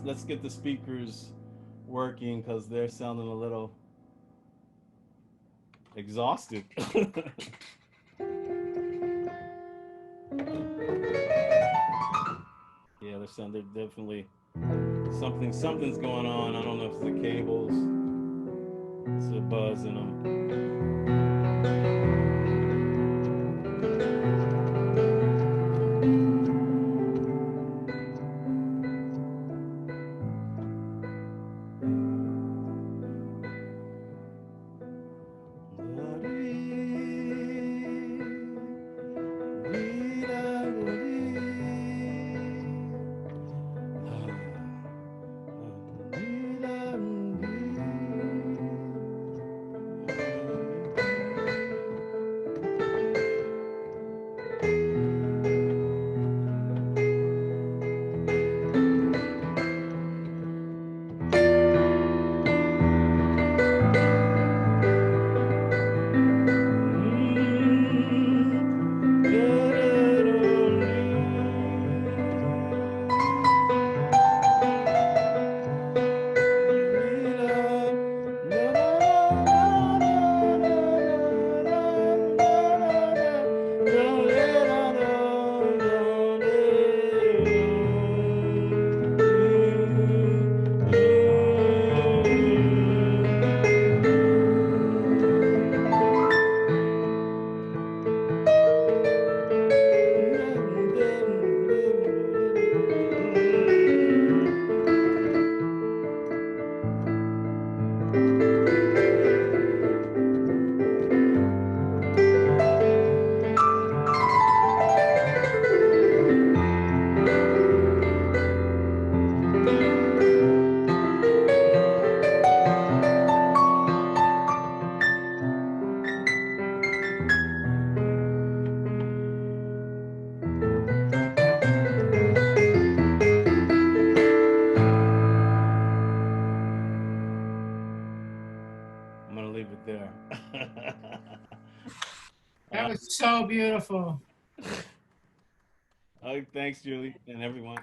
Let's get the speakers working because they're sounding a little exhausted. Yeah, there's definitely something's going on. I don't know if it's the cables. It's a buzz in them. I'm gonna leave it there. That was so beautiful. Oh, thanks, Julie, and everyone.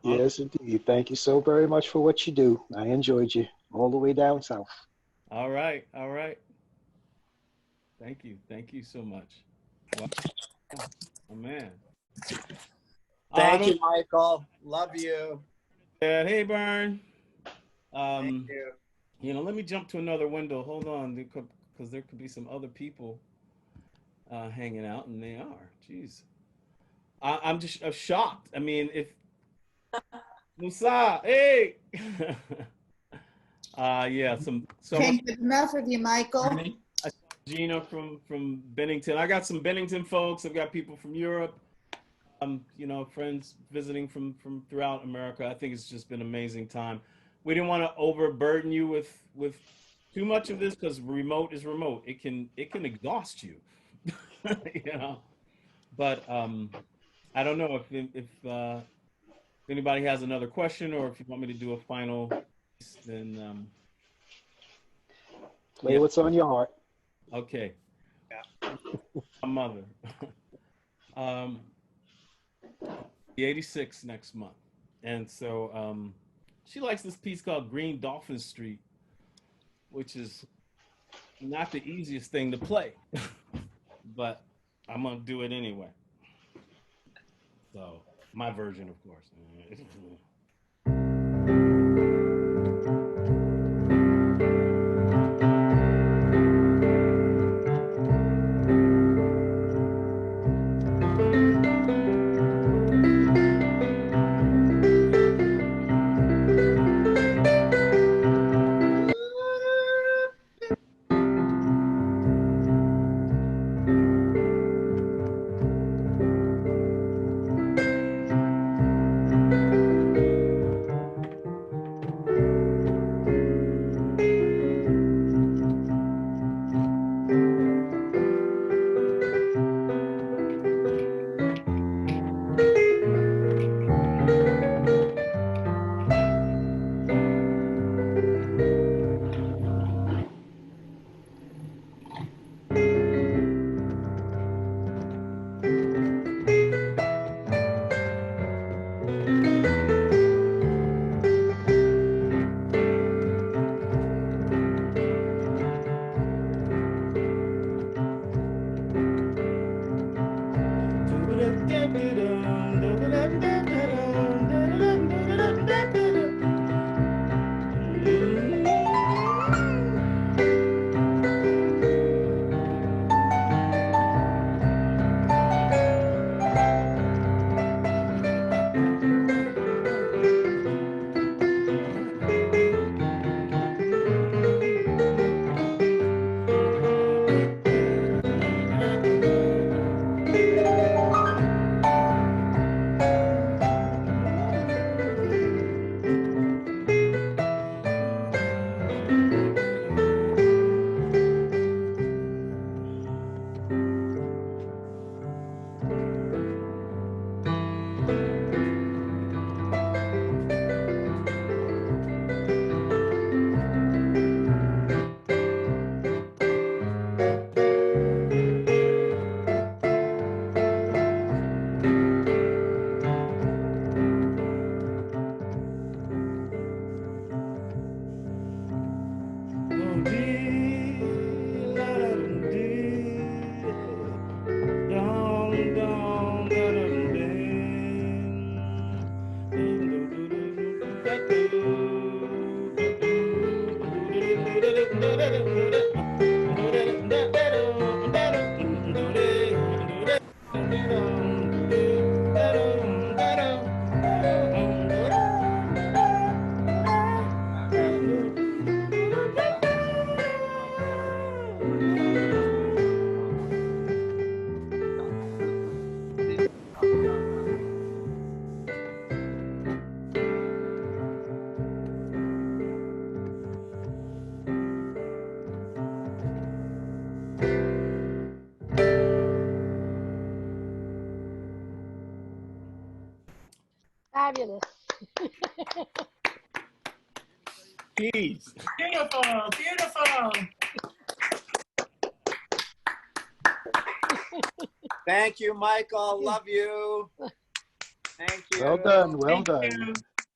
Yes, indeed. Thank you so very much for what you do. I enjoyed you all the way down south. All right, all right. Thank you so much. Wow. Oh man. Thank you, Michael. Love you. Hey, Bern. Thank you. You know, let me jump to another window. Hold on, because there could be some other people hanging out, and they are. Jeez. I'm just shocked. I mean, if Musa, hey. Yeah, Can't get enough of you, Michael. Gina from Bennington. I got some Bennington folks. I've got people from Europe. You know, friends visiting from throughout America. I think it's just been an amazing time. We didn't want to overburden you with too much of this because remote is remote. It can exhaust you, you know. But I don't know if anybody has another question or if you want me to do a final piece, then Play what's on your heart. Okay. My mother. The 86 next month, and so she likes this piece called Green Dolphin Street, which is not the easiest thing to play, but I'm gonna do it anyway. So my version, of course. Fabulous. Peace. Beautiful, beautiful. Thank you, Michael. Love you. Thank you. Well done. Well Thank done.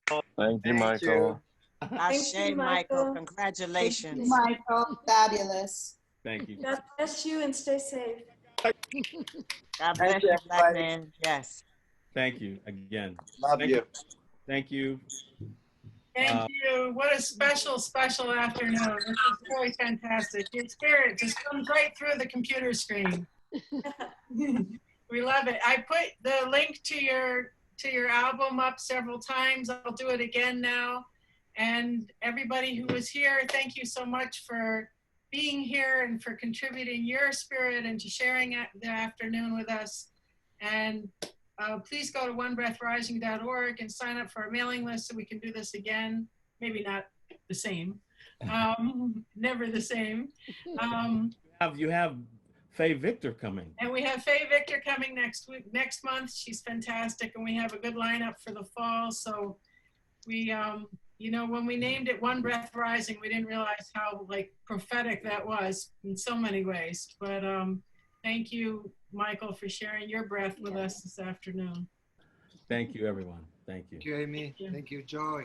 you. Thank you, Michael. Ashe, you, Michael. Michael. Congratulations. Michael, fabulous. Thank you. God bless you and stay safe. God Thank bless you, you, Black everybody. man. Yes. Thank you again. Love Thank you. Thank you. Thank you. What a special, special afternoon. This is really fantastic. Your spirit just comes right through the computer screen. We love it. I put the link to your album up several times. I'll do it again now. And everybody who was here, thank you so much for being here and for contributing your spirit and to sharing the afternoon with us. And please go to onebreathrising.org and sign up for our mailing list so we can do this again. Maybe not the same. Never the same. You have Faye Victor coming. And we have Faye Victor coming next month. She's fantastic, and we have a good lineup for the fall. So we, you know, when we named it One Breath Rising, we didn't realize how prophetic that was in so many ways. But thank you, Michael, for sharing your breath with us this afternoon. Thank you, everyone. Thank you. Thank you, Amy. Thank you, Joy.